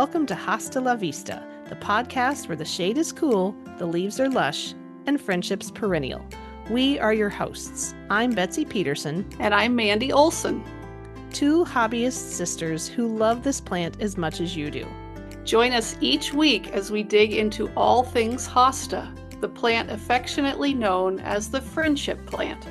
welcome to Hasta la Vista, the podcast where the shade is cool, the leaves are lush, and friendship's perennial. We are your hosts. I'm Betsy Peterson. And I'm Mandy Olson. Two hobbyist sisters who love this plant as much as you do. Join us each week as we dig into all things Hosta, the plant affectionately known as the friendship plant.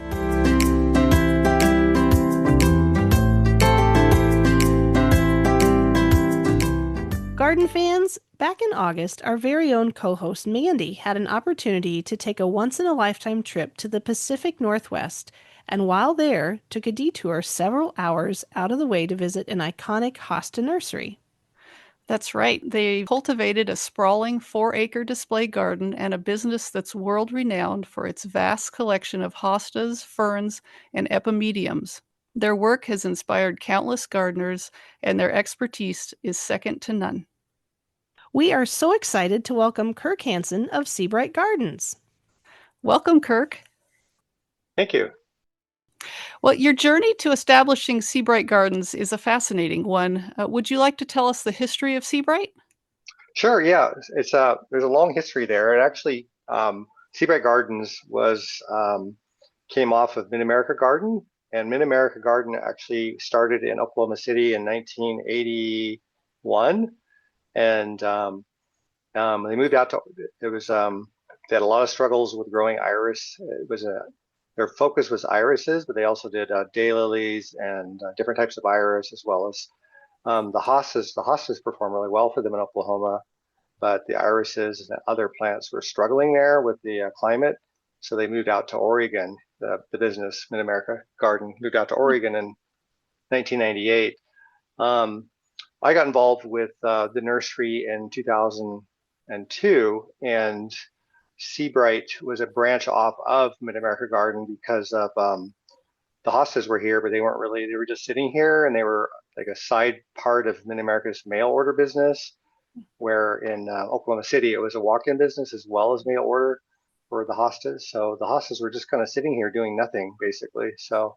Garden fans, back in August, our very own co-host Mandy had an opportunity to take a once-in-a-lifetime trip to the Pacific Northwest, and while there, took a detour several hours out of the way to visit an iconic Hosta nursery. That's right. They cultivated a sprawling 4-acre display garden and a business that's world-renowned for its vast collection of hostas, ferns, and epimediums. Their work has inspired countless gardeners, and their expertise is second to none. We are so excited to welcome Kirk Hansen of Sebright Gardens. Welcome, Kirk. Thank you. Well, your journey to establishing Sebright Gardens is a fascinating one. Would you like to tell us the history of Sebright? Sure. Yeah, there's a long history there. It actually Sebright Gardens came off of Mid-America Garden, and Mid-America Garden actually started in Oklahoma City in 1981. And they moved out to, they had a lot of struggles with growing iris. Their focus was irises, but they also did daylilies and different types of iris, as well as the hostas. The hostas performed really well for them in Oklahoma, but the irises and other plants were struggling there with the climate. So they moved out to Oregon. The business, Mid-America Garden, moved out to Oregon in 1998. I got involved with the nursery in 2002, and Sebright was a branch off of Mid-America Garden because of the hostas were here, but they were just sitting here, and they were like a side part of Mid-America's mail order business, where in Oklahoma City, it was a walk-in business as well as mail order for the hostas. So the hostas were just kind of sitting here doing nothing, basically. So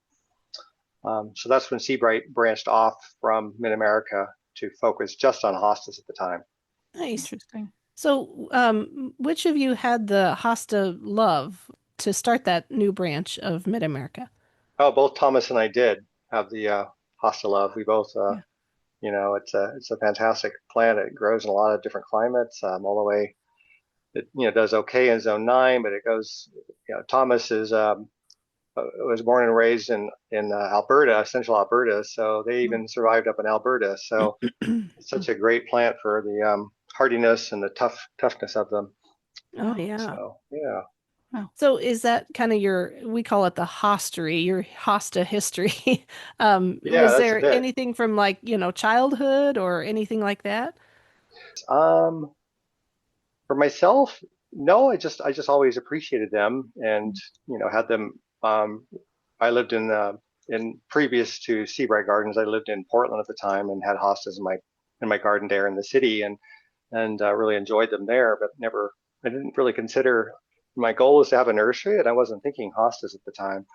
that's when Sebright branched off from Mid-America to focus just on hostas at the time. Nice. Interesting. So, which of you had the Hosta love to start that new branch of Mid-America? Oh, both Thomas and I did have the Hosta love. We both, it's a fantastic plant. It grows in a lot of different climates, all the way. It does okay in zone 9, but it goes. Thomas was born and raised in Alberta, central Alberta, so they even survived up in Alberta. So it's such a great plant for the hardiness and the toughness of them. Oh, yeah. So, yeah. Wow. So is that kind of we call it the hostery, your Hosta history? Was there anything from childhood or anything like that? For myself, no, I just always appreciated them and, had them. I lived in previous to Sebright Gardens, I lived in Portland at the time and had hostas in my garden there in the city, and really enjoyed them there, but I didn't really consider, my goal was to have a nursery, and I wasn't thinking hostas at the time.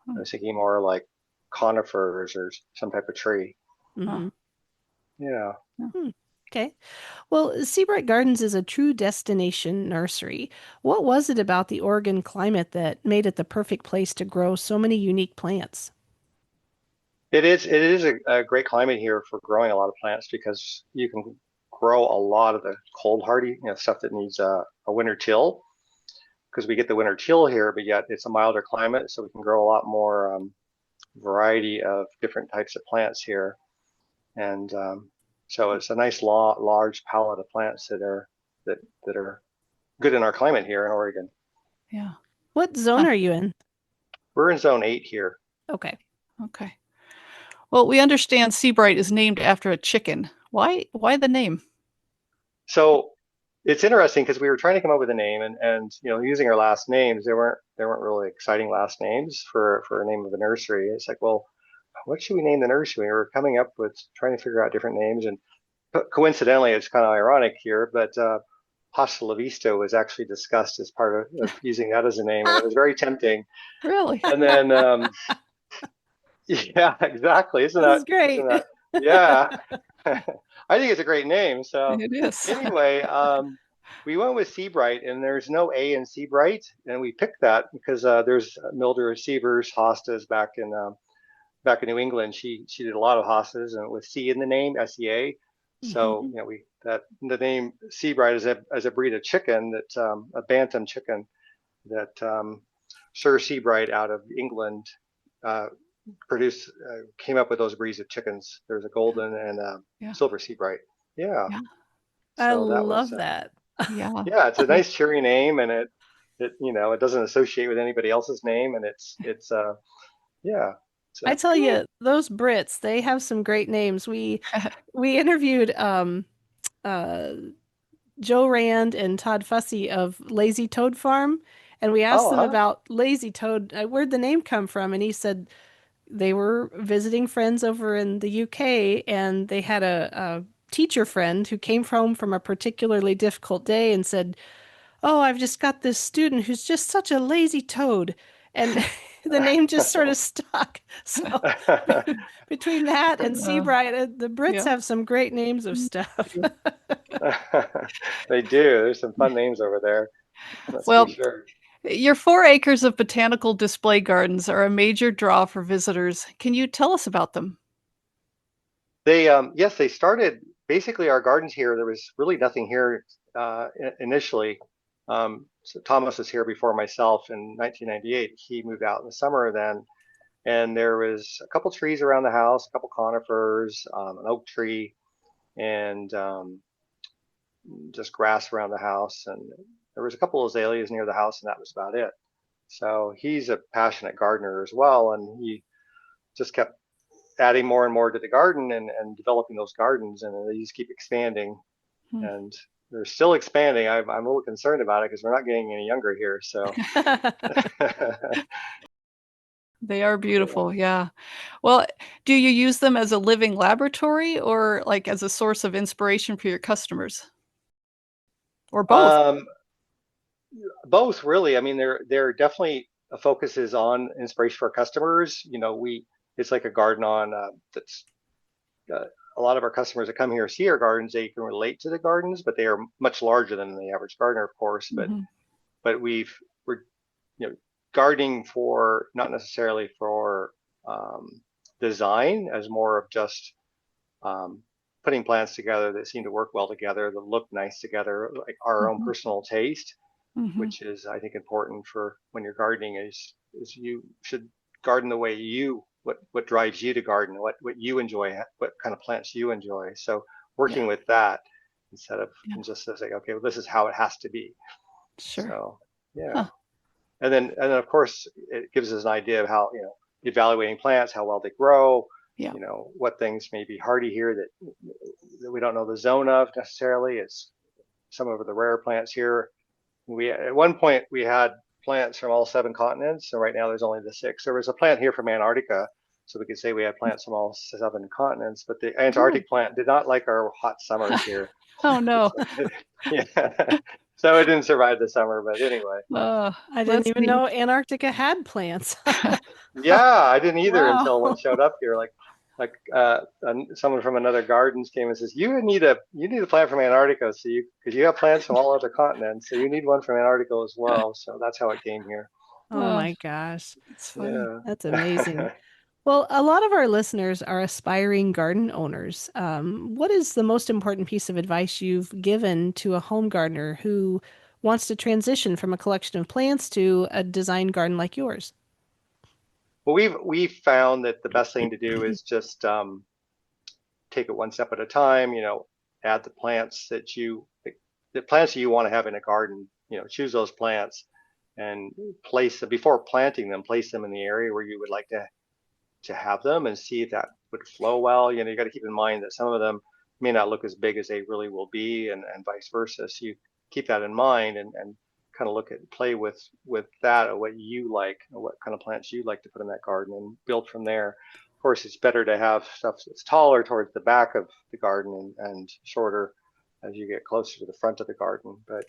I was thinking more like conifers or some type of tree. Mm-hmm. Yeah. Mm-hmm. Okay. Well, Sebright Gardens is a true destination nursery. What was it about the Oregon climate that made it the perfect place to grow so many unique plants? It is a great climate here for growing a lot of plants, because you can grow a lot of the cold hardy, stuff that needs a winter chill, because we get the winter chill here, but yet it's a milder climate, so we can grow a lot more variety of different types of plants here. And so it's a nice large palette of plants that are good in our climate here in Oregon. Yeah. What zone are you in? We're in zone 8 here. Okay. Well, we understand Sebright is named after a chicken. Why the name? So it's interesting, because we were trying to come up with a name, and using our last names, there weren't really exciting last names for a name of a nursery. It's like, well, what should we name the nursery? We were coming up with trying to figure out different names, and coincidentally, it's kind of ironic here, but Hasta la Vista was actually discussed as part of using that as a name, and it was very tempting. Really? And then, yeah, exactly. Isn't that great? Yeah. I think it's a great name. So It is. anyway, we went with Sebright, and there's no A in Sebright, and we picked that because there's Mildred Sievers Hostas back in New England. She did a lot of hostas and with C in the name, SEA. So Mhm. we that the name Seabright is a breed of chicken that a bantam chicken that Sir Seabright out of England uh, produced came up with those breeds of chickens. There's a golden and a Yeah. silver Seabright. Yeah. Yeah. I So that was love that. Yeah. yeah. It's a nice cheery name, and it doesn't associate with anybody else's name, and it's yeah. I So tell you, those Brits, they have some great names. We interviewed uh Joe Rand and Todd Fussy of Lazy Toad Farm, and we asked oh them huh. about Lazy Toad, where'd the name come from? And he said they were visiting friends over in the UK, and they had a teacher friend who came home from a particularly difficult day and said, "Oh, I've just got this student who's just such a lazy toad." And the name just sort of stuck. So between that and Uh, Seabright, the Brits yeah. have some great names of stuff. They do. There's some fun names over there. That's for Well, sure. your 4 acres of botanical display gardens are a major draw for visitors. Can you tell us about them? Yes, they started basically our gardens here. There was really nothing here initially. So Thomas was here before myself in 1998. He moved out in the summer then, and there was a couple trees around the house, a couple conifers, an oak tree, and just grass around the house. And there was a couple of azaleas near the house, and that was about it. So he's a passionate gardener as well, and he just kept adding more and more to the garden and developing those gardens, and they just keep expanding, Hmm. and they're still expanding. I'm a little concerned about it because we're not getting any younger here. So They are yeah. beautiful, yeah. Well, do you use them as a living laboratory or, like, as a source of inspiration for your customers? Or both? um, Both really. I mean, they're definitely a focus is on inspiration for our customers. We it's like a garden on that's uh, a lot of our customers that come here see our gardens. They can relate to the gardens, but they are much larger than the average gardener, of course. But Mhm. but we're gardening for not necessarily for um, design as more of just um, putting plants together that seem to work well together, that look nice together, like our own Mhm. personal taste, Mhm. which is I think important for when you're gardening is you should garden the way what drives you to garden, what you enjoy, what kind of plants you enjoy. So Yeah, working with that instead of yeah, just saying, okay, well, this is how it has to be. sure. So yeah. Huh, And then of course it gives us an idea of how evaluating plants, how well they grow, yeah. what things may be hardy here that we don't know the zone of necessarily. It's some of the rare plants here. We at one point we had plants from all 7 continents, and right now there's only the 6. There was a plant here from Antarctica, so we could say we have plants from all 7 continents. But the Oh. Antarctic plant did not like our hot summers here. Oh, no. Yeah, so it didn't survive the summer. But anyway, Uh, I didn't that's even neat. know Antarctica had plants. yeah, I didn't either Wow. until one showed up here. Like someone from another gardens came and says, you need a plant from Antarctica, so because you have plants from all other continents, so you need one from Antarctica as well. So that's how it came here. Oh Oh, my gosh. it's funny. Yeah. That's amazing. Well, a lot of our listeners are aspiring garden owners. What is the most important piece of advice you've given to a home gardener who wants to transition from a collection of plants to a design garden like yours? Well, we've found that the best thing to do is just take it one step at a time. Add the plants that you want to have in a garden. Choose those plants and place them before planting them. Place them in the area where you would like to have them and see if that would flow well. You got to keep in mind that some of them may not look as big as they really will be, and vice versa. So you keep that in mind and kind of play with that or what you like, or what kind of plants you like to put in that garden and build from there. Of course, it's better to have stuff that's taller towards the back of the garden and shorter as you get closer to the front of the garden. But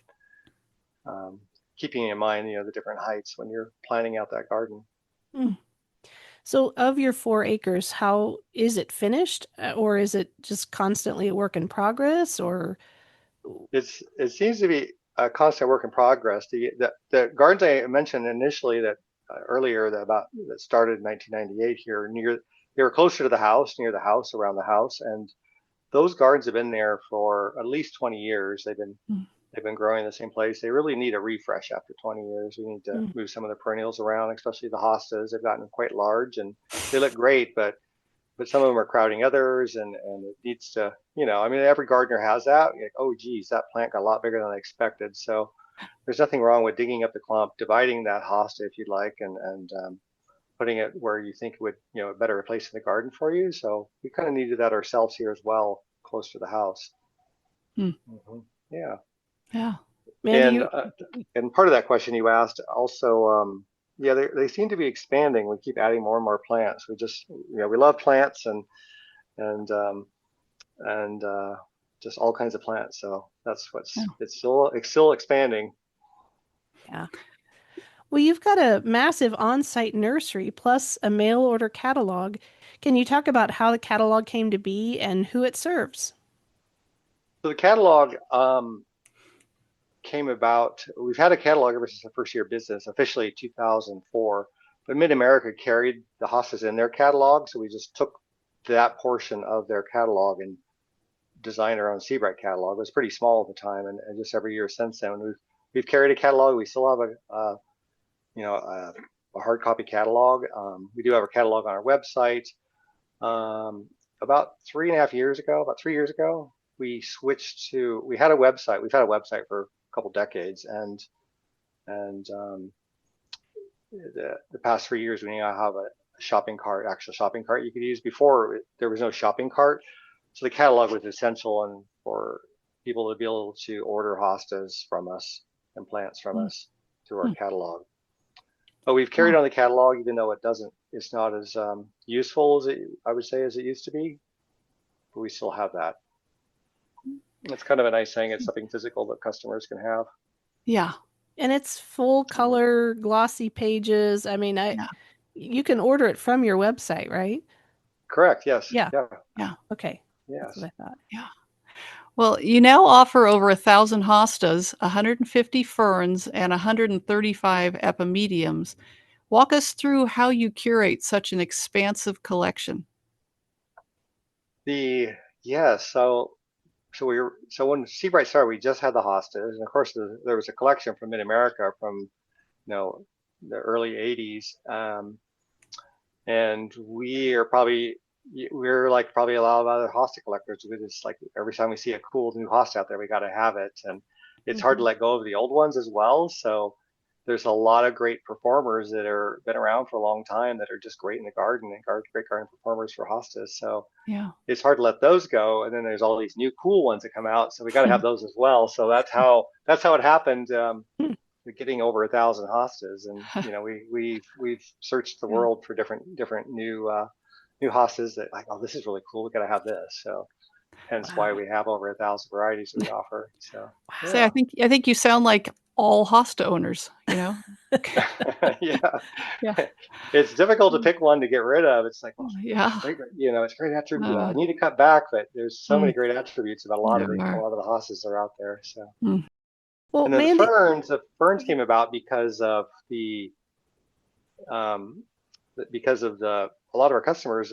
keeping in mind, the different heights when you're planning out that garden. Mm. So, of your 4 acres, how is it finished, or is it just constantly a work in progress? Or It seems to be a constant work in progress. The gardens I mentioned initially that earlier that started in 1998 here they were closer to the house, near the house, around the house, and those gardens have been there for at least 20 years. Mm, They've been growing in the same place. They really need a refresh after 20 years. We need to mm, move some of the perennials around, especially the hostas. They've gotten quite large and they look great, but some of them are crowding others, and it needs to, I mean, every gardener has that. You're like, oh, geez, that plant got a lot bigger than I expected. So there's nothing wrong with digging up the clump, dividing that hosta if you'd like, and putting it where you think it would, a better place in the garden for you. So we kind of needed that ourselves here as well, close to the house. mm, Hmm. Yeah. yeah. Mandy, And you uh, and part of that question you asked also, yeah, they seem to be expanding. We keep adding more and more plants. We love plants and and just all kinds of plants. So that's Yeah. it's still expanding. yeah. Well, you've got a massive on-site nursery plus a mail order catalog. Can you talk about how the catalog came to be and who it serves? So the catalog came about. We've had a catalog ever since the first year of business, officially 2004. But Mid America carried the hostas in their catalog, so we just took that portion of their catalog and designed our own Sebright catalog. It was pretty small at the time, and just every year since then, we've carried a catalog. We still have you know a, a hard copy catalog. We do have a catalog on our website. About 3.5 years ago, about 3 years ago, we had a website. We've had a website for a couple decades, and the past 3 years we now have a shopping cart, actual shopping cart you could use. Before there was no shopping cart, so the catalog was essential and for people to be able to order hostas from us and plants from Mm, us through our mm. catalog. But we've carried Oh, on the catalog, even though it's not as useful as I would say as it used to be. But we still have that. It's kind of a nice thing. It's something physical that customers can have. yeah. And it's full Mhm. color, glossy pages. I mean, Yeah. you can order it from your website, right? Correct. Yes. Yeah. Yeah. Yeah. Okay. That's what Yes. I thought. Yeah. Well, you now offer over 1,000 hostas, 150 ferns, and 135 epimediums. Walk us through how you curate such an expansive collection. The yes. So when Seabright started, we just had the hostas, and of course there was a collection from Mid America from the early '80s, and we're like probably a lot of other hosta collectors. We just like every time we see a cool new hosta out there, we got to have it, and it's hard to Hmm. let go of the old ones as well. So there's a lot of great performers that are been around for a long time that are just great in the garden and great garden performers for hostas. So Yeah. it's hard to let those go. And then there's all these new cool ones that come out, so we got to have those as well. So that's how it happened. Getting over 1,000 hostas, and we've searched the Yeah. world for different new hostas that like, oh, this is really cool. We got to have this. So hence why Wow. we have over 1,000 varieties that we offer. So Say, yeah. I think you sound like all hosta owners, you know? Yeah. Yeah. It's difficult to pick one to get rid of. It's like, well, Yeah. it's great attribute. I Uh, need to cut back, but there's so mm, many great attributes about there a are. lot of the hostas that are out there. So, Mm, Well, and then Mandy, the ferns came about um, because of a lot of our customers,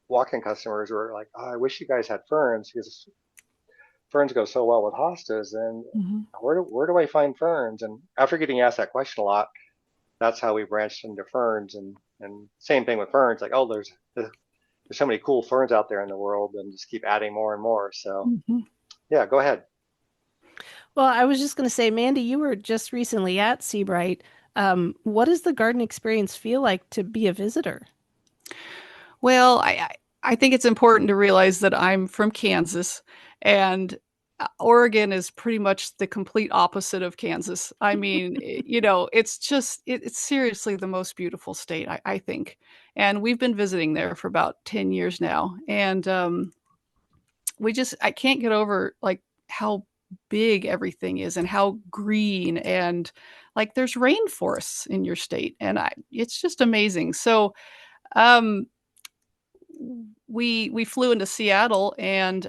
walk-in customers were like, oh, I wish you guys had ferns because ferns go so well with hostas. And mhm. where do I find ferns? And after getting asked that question a lot, that's how we branched into ferns. And same thing with ferns, like, oh, there's so many cool ferns out there in the world, and just keep adding more and more. So Mhm. yeah, go ahead. well, I was just going to say, Mandy, you were just recently at Seabright. What does the garden experience feel like to be a visitor? Well, I think it's important to realize that I'm from Kansas, and Oregon is pretty much the complete opposite of Kansas. I mean, it's just it's seriously the most beautiful state, I think. And we've been visiting there for about 10 years now, and I can't get over like how big everything is and how green, and like there's rainforests in your state, and it's just amazing. So Um, we flew into Seattle and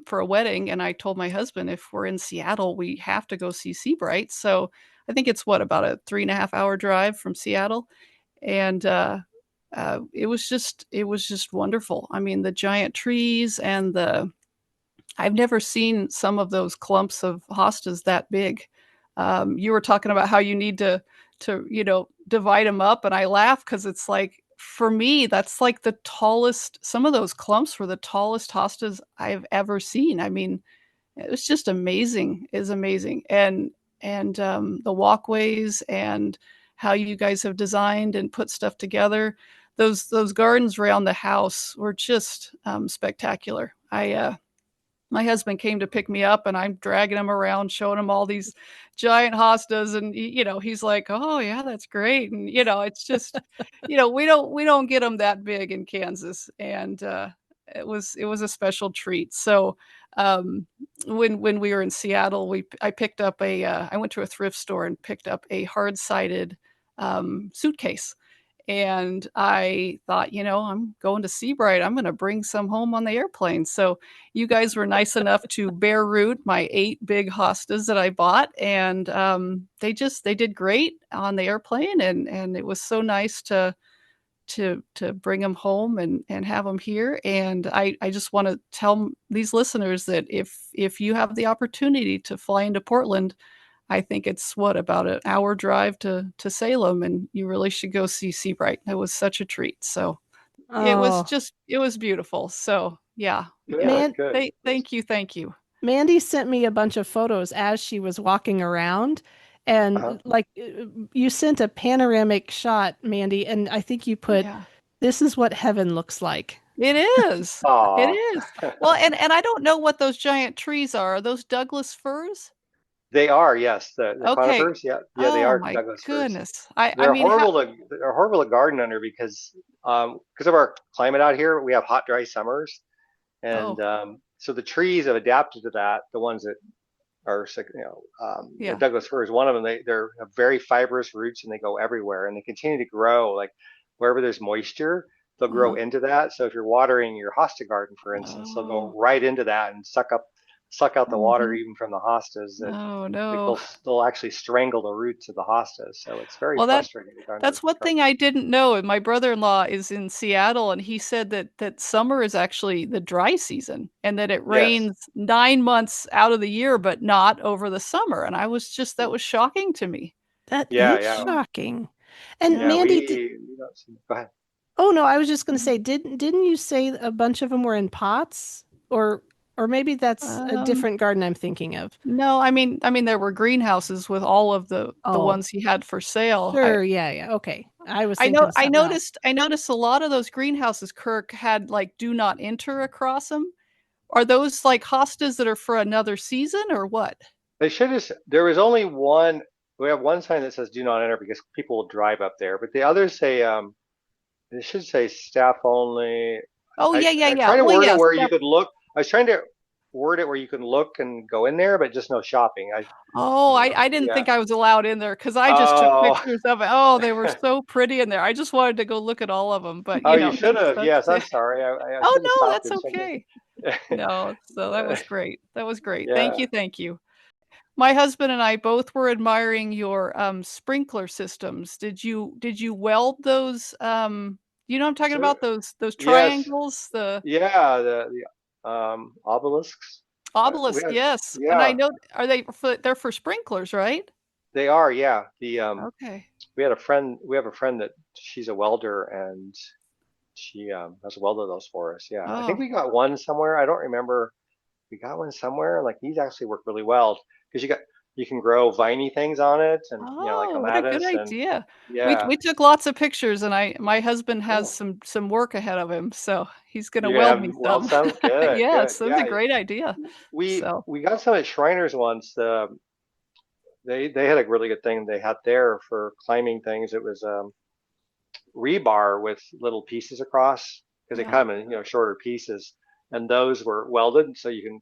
for a wedding, and I told my husband if we're in Seattle, we have to go see Sebright. So I think it's what about a 3.5 hour drive from Seattle, and it was just wonderful. I mean, the giant trees and the I've never seen some of those clumps of hostas that big. You were talking about how you need to divide them up, and I laugh because it's like for me that's like the tallest. Some of those clumps were the tallest hostas I've ever seen. I mean, it was just amazing. Is amazing, and the walkways and how you guys have designed and put stuff together. Those gardens around the house were just spectacular. My husband came to pick me up and I'm dragging him around, showing him all these giant hostas. And, he's like, oh yeah, that's great. And, it's just, we don't get them that big in Kansas. And, it was a special treat. So, when we were in Seattle, I picked up I went to a thrift store and picked up a hard sided, suitcase. And I thought, I'm going to Seabright. I'm going to bring some home on the airplane. So you guys were nice enough to bear root my 8 big hostas that I bought, and they did great on the airplane, and it was so nice to bring them home and have them here. And I just want to tell these listeners that if you have the opportunity to fly into Portland, I think it's about an hour drive to Salem, and you really should go see Seabright. It was such a treat. So Oh, it was beautiful. So yeah, yeah. Yeah, man, good. Thank you. Mandy sent me a bunch of photos as she was walking around. Uh-huh. And like you sent a panoramic shot, Mandy, and I think you put, Yeah, this is what heaven looks like. it is. It Aw. is. Well, and I don't know what those giant trees are. Are those Douglas firs? They are, yes, the Okay. conifers. Yeah, yeah, they Oh are my Douglas firs. goodness. I mean, They're horrible to garden under because of our climate out here. We have hot, dry summers, and oh so the trees have adapted to that. The ones that are, the yeah. Douglas fir is one of them. They're have very fibrous roots and they go everywhere and they continue to grow. Like wherever there's moisture, they'll grow Uh-huh. into that. So if you're watering your hosta garden, for instance, they'll go Oh. right into that and suck out the water Mhm. even from the hostas. That Oh like no. they'll actually strangle the roots of the hostas. So it's very Well, frustrating to that's one thing garden. I didn't know. And my brother-in-law is in Seattle, and he said that summer is actually the dry season, and that it Yes. rains 9 months out of the year, but not over the summer. And that was shocking to me. That Yeah, is yeah, Oh, shocking. And yeah. yeah. Mandy, We don't see. Go ahead. oh no, I was just going to Mhm. say, didn't you say a bunch of them were in pots, or maybe that's a Um, different garden I'm thinking of? no, I mean there were greenhouses with all of the Oh, ones he had for sale. sure, yeah, yeah, okay. I was I know thinking something else. I noticed a lot of those greenhouses Kirk had like do not enter across them. Are those like hostas that are for another season or what? They should have. There was only one. We have one sign that says "Do not enter" because people will drive up there, but the others say it should say staff only. Oh yeah, yeah, I yeah. try to Well, word it yes. where you could look. I was trying to word it where you can look and go in there, but just no shopping. Oh, I didn't Yeah. think I was allowed in there because I just took Oh, pictures of it. Oh, they were so pretty in there. I just wanted to go look at all of them, but oh, you should that's have. Yes, I'm sorry. I oh should have no, stopped that's and checked okay. it. No, so that was great. That was great. Yeah. Thank you. My husband and I both were admiring your sprinkler systems. Did you weld those you know what I'm talking So about those yes, triangles, the yeah. The obelisks. We obelisk, had yes. And I yeah. know they're for sprinklers, right? They are, yeah. The Okay. we have a friend that she's a welder and she has welded those for us. Yeah. I think Oh. we got one somewhere. I don't remember. We got one somewhere. Like these actually work really well because you can grow viney things on it and like Oh, what a good clematis and idea. yeah. We took lots of pictures, and my husband has Cool. some work ahead of him, so he's gonna You weld have me weld some. some? Good, good. Yes, that's a Yeah. great idea. So, We got some at Shriners once. They had a really good thing they had there for climbing things. It was rebar with little pieces across because they yeah. come in shorter pieces, and those were welded, so you can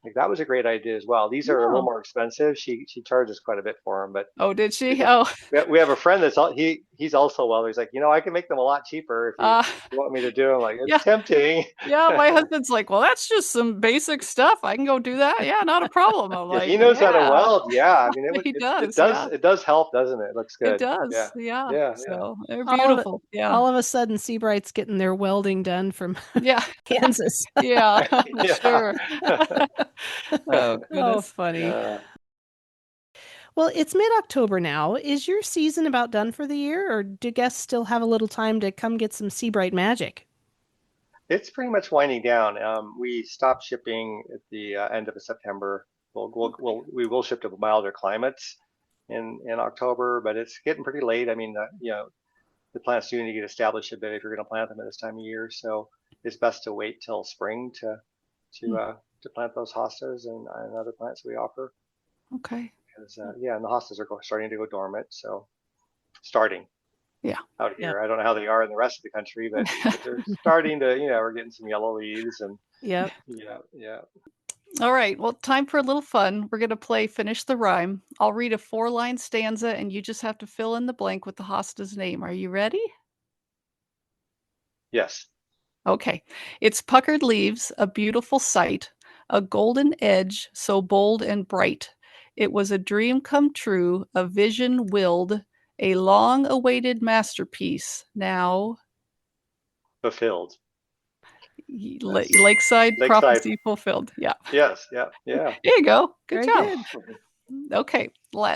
like that was a great idea as well. These are a little No. more expensive. She charges quite a bit for them, but Oh, did she? she's a Oh, we have a friend that's all he he's also well. He's like, I can make them a lot cheaper if you Uh, want me to do them. Like, yeah. it's tempting. Yeah, my husband's like, well, that's just some basic stuff. I can go do that. Yeah, not a problem. I'm Yeah, like, he knows how to yeah, weld. Yeah, I mean, he it does. does Yeah, it does help, doesn't it? It looks it good. Yeah, does. Yeah. yeah, yeah. So they're All of it, beautiful. Yeah. all of a sudden, Sebright's getting their welding done from Yeah. Kansas. Yeah. I'm Yeah. sure. Oh, Oh, goodness. funny. Uh, Well, it's mid-October now. Is your season about done for the year, or do guests still have a little time to come get some Sebright magic? it's pretty much winding down. We stopped shipping at the end of September. We will ship to milder climates in October, but it's getting pretty late. I mean, the plants do need to get established a bit if you're going to plant them at this time of year. So it's best to wait till spring to plant those hostas and other plants we offer. Okay. Because and the hostas are starting to go dormant. So starting Yeah. out Yep. here, I don't know how they are in the rest of the country, but they're starting to. We're getting some yellow leaves and Yep. yeah. All right. Well, time for a little fun. We're going to play Finish the Rhyme. I'll read a 4-line stanza, and you just have to fill in the blank with the hosta's name. Are you ready? Yes. Okay. It's puckered leaves, a beautiful sight, a golden edge so bold and bright. It was a dream come true, a vision willed, a long awaited masterpiece. Now, Fulfilled. Yes. Lakeside Lakeside. prophecy fulfilled. Yeah. Yes. Yeah. Yeah. There you go. Good Very job. good. Okay.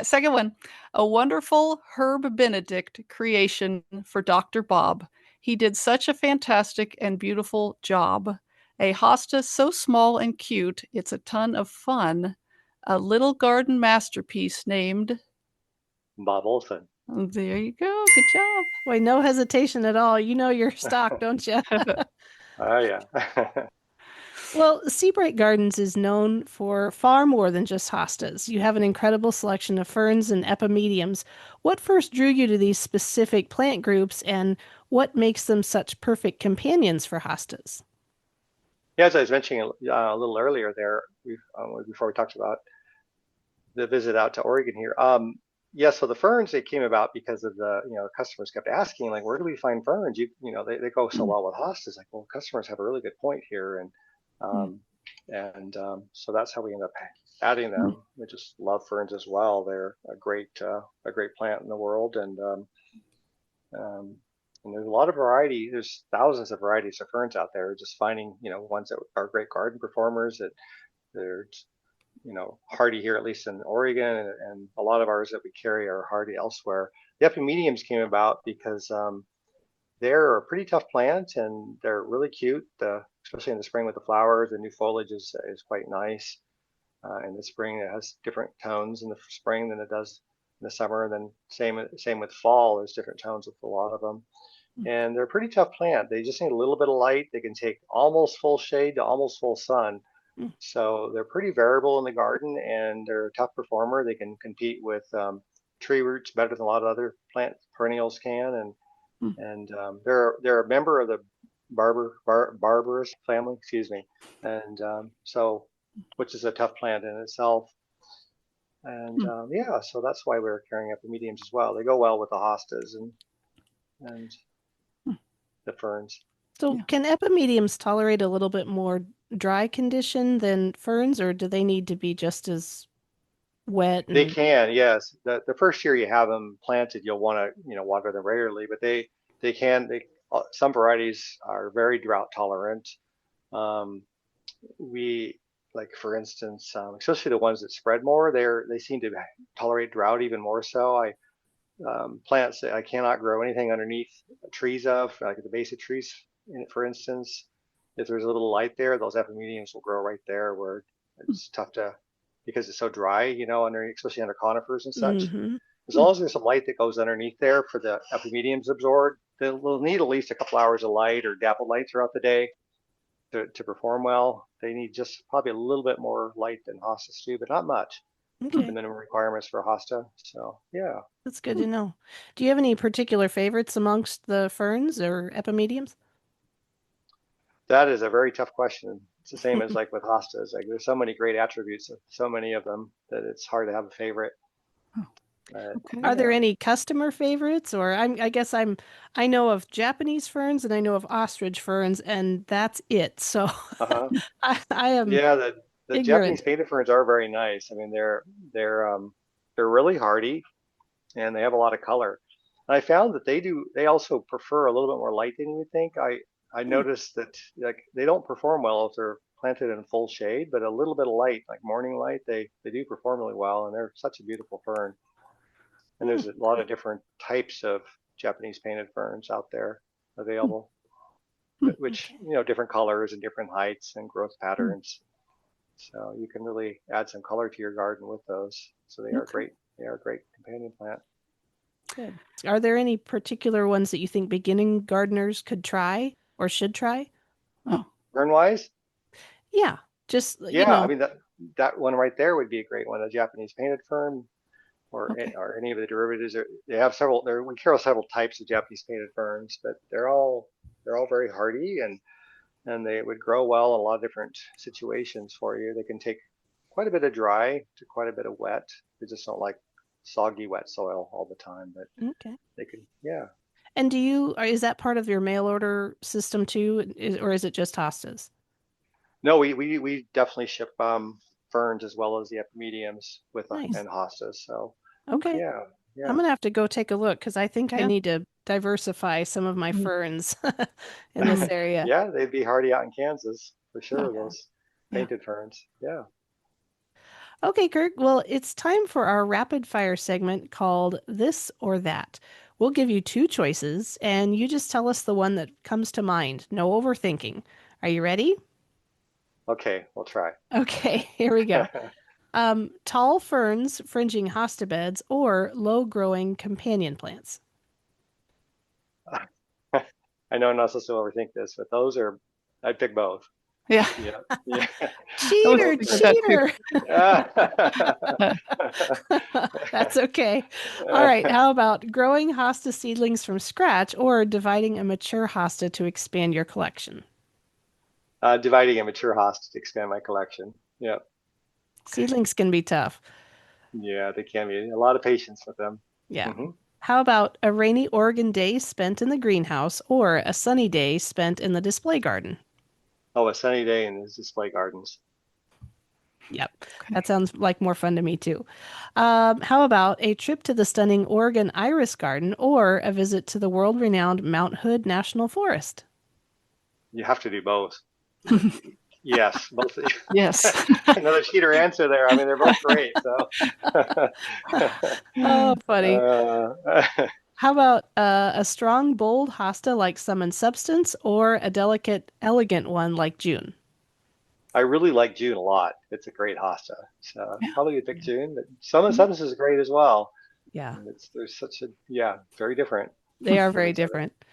Second one. A wonderful Herb Benedict creation for Dr. Bob. He did such a fantastic and beautiful job. A hosta so small and cute, it's a ton of fun. A little garden masterpiece named. Bob Olson. There you go. Good job. Boy, no hesitation at all. You know your stock, don't you? Oh yeah. Well, Sebright Gardens is known for far more than just hostas. You have an incredible selection of ferns and epimediums. What first drew you to these specific plant groups, and what makes them such perfect companions for hostas? Yeah, as I was mentioning a little earlier there, before we talked about the visit out to Oregon here. Yeah, so the ferns, they came about because of customers kept asking, like, where do we find ferns? They go so well with hostas. Like, well, customers have a really good point here, so that's how we end up adding them. We just love ferns as well. They're a great plant in the world, and there's a lot of variety. There's thousands of varieties of ferns out there. Just finding ones that are great garden performers that they're hardy here, at least in Oregon, and a lot of ours that we carry are hardy elsewhere. The epimediums came about because they're a pretty tough plant and they're really cute, especially in the spring with the flowers. The new foliage is quite nice. In the spring, it has different tones in the spring than it does in the summer. And then same with fall. There's different tones with a lot of them. And they're a pretty tough plant. They just need a little bit of light. They can take almost full shade to almost full sun. So they're pretty variable in the garden, and they're a tough performer. They can compete with tree roots better than a lot of other plant perennials can, and they're a member of the barbarous family, excuse me, and which is a tough plant in itself. And so that's why we're carrying epimediums as well. They go well with the hostas and the ferns. So, can epimediums tolerate a little bit more dry condition than ferns, or do they need to be just as wet They and can, yes. The first year you have them planted, you'll want to water them regularly, but they can they some varieties are very drought tolerant. Um, we like for instance, especially the ones that spread more, they seem to tolerate drought even more so. Plants that I cannot grow anything underneath trees of, like at the base of trees, for instance. If there's a little light there, those epimediums will grow right there where it's tough to, because it's so dry, especially under conifers and such. hmm As long as there's some light that goes underneath there for the epimediums absorb, they'll need at least a couple hours of light or dappled light throughout the day to perform well. They need just probably a little bit more light than hostas do, but not much. The Okay, minimum requirements for hosta. So yeah. that's good to know. Do you have any particular favorites amongst the ferns or epimediums? That is a very tough question. It's the same as like with hostas. Like there's so many great attributes of so many of them that it's hard to have a favorite. Okay. Are there Yeah. any customer favorites, or I know of Japanese ferns and I know of ostrich ferns, and that's it. So Uh-huh. I am Yeah, the Japanese ignorant. painted ferns are very nice. I mean, they're really hardy and they have a lot of color. And I found that they also prefer a little bit more light than you would think. I Hmm. noticed that like they don't perform well if they're planted in full shade, but a little bit of light, like morning light, they do perform really well, and they're such a beautiful fern. And Hmm. there's a lot of different types of Japanese painted ferns out there available, Hmm. which, Okay. different colors and different heights and growth Hmm. patterns. So you can really add some color to your garden with those. So they are Okay. great. They are a great companion plant. Good. Are there any particular ones that you think beginning gardeners could try or should try? Oh, Fern wise, Yeah, just, yeah, I mean that one right there would be a great one, the Japanese painted fern, okay. or any of the derivatives. They have several. We carry several types of Japanese painted ferns, but they're all very hardy and they would grow well in a lot of different situations for you. They can take quite a bit of dry to quite a bit of wet. They just don't like soggy wet soil all the time, but Okay. they could, yeah. And is that part of your mail order system too, or is it just hostas? No, we definitely ship ferns as well as the epimediums with Nice. and hostas. So Okay. yeah, I'm yeah, gonna have to go take a look because I think I Yeah. need to diversify some of my Mm. ferns in this Mm. area. yeah. They'd be hardy out in Kansas for sure. Yeah. Those Yeah. painted ferns. Yeah. Okay, Kirk. Well, it's time for our rapid fire segment called This or That. We'll give you two choices, and you just tell us the one that comes to mind. No overthinking. Are you ready? Okay, we'll try. Okay, here we go. Tall ferns fringing hosta beds or low-growing companion plants. I know I'm not supposed to overthink this, but I'd pick both. Yeah. Yeah, yeah. I was Cheater, Both thinking are. that too. cheater. Uh, That's okay. All right, how about growing hosta seedlings from scratch or dividing a mature hosta to expand your collection? Dividing a mature host to expand my collection. Yeah, okay. Seedlings can be tough. yeah, they can be a lot of patience with them. Yeah. Hmm. How about a rainy Oregon day spent in the greenhouse or a sunny day spent in the display garden? Oh, a sunny day in the display gardens. Yep, Okay. that sounds like more fun to me too. How about a trip to the stunning Oregon Iris Garden or a visit to the world-renowned Mount Hood National Forest? You have to do both. Yes, both. Yes. Another cheater answer there. I mean, they're both great. So, Oh, funny. uh, How about a strong, bold hosta like Sum and Substance or a delicate, elegant one like June? I really like June a lot. It's a great hosta. So Yeah. probably would pick June, but some of the Mhm. substance is great as well. Yeah, And there's such a, yeah, very different they are from very each other. different.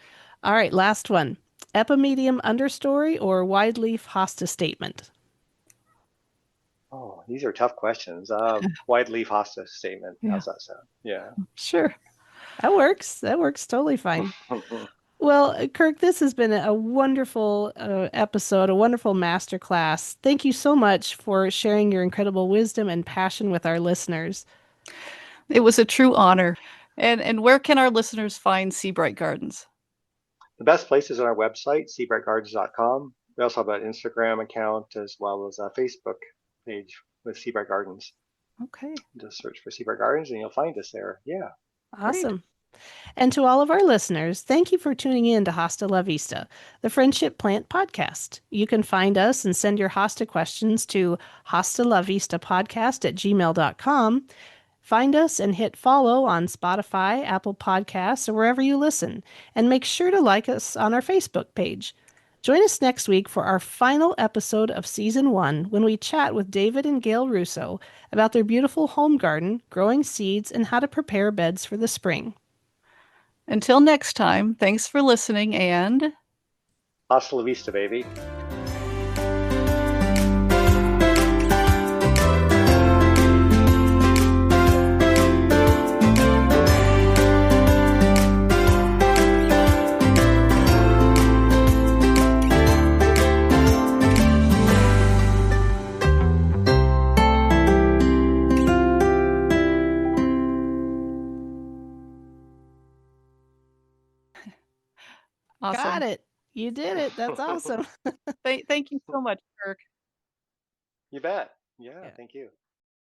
All right, last one. Epimedium understory or wide leaf hosta statement? Oh, these are tough questions. Wide leaf hosta statement. Yeah. How's that sound? Yeah. Sure. That works. That works totally fine. Well, Kirk, this has been a wonderful episode, a wonderful masterclass. Thank you so much for sharing your incredible wisdom and passion with our listeners. It was a true honor. And where can our listeners find Sebright Gardens? The best place is on our website, sebrightgardens.com. We also have an Instagram account as well as a Facebook page with Sebright Gardens. Okay. Just search for Sebright Gardens and you'll find us there. Yeah. Great. Awesome. And to all of our listeners, thank you for tuning in to Hosta La Vista, the Friendship Plant Podcast. You can find us and send your Hosta questions to hostalavistapodcast@gmail.com. Find us and hit follow on Spotify, Apple Podcasts, or wherever you listen. And make sure to like us on our Facebook page. Join us next week for our final episode of Season 1 when we chat with David and Gail Russo about their beautiful home garden, growing seeds, and how to prepare beds for the spring. Until next time, thanks for listening and Hasta la vista, baby. Awesome. Got it. You did it. That's awesome. Thank you so much, Kirk. You bet. Yeah, Yeah. thank you.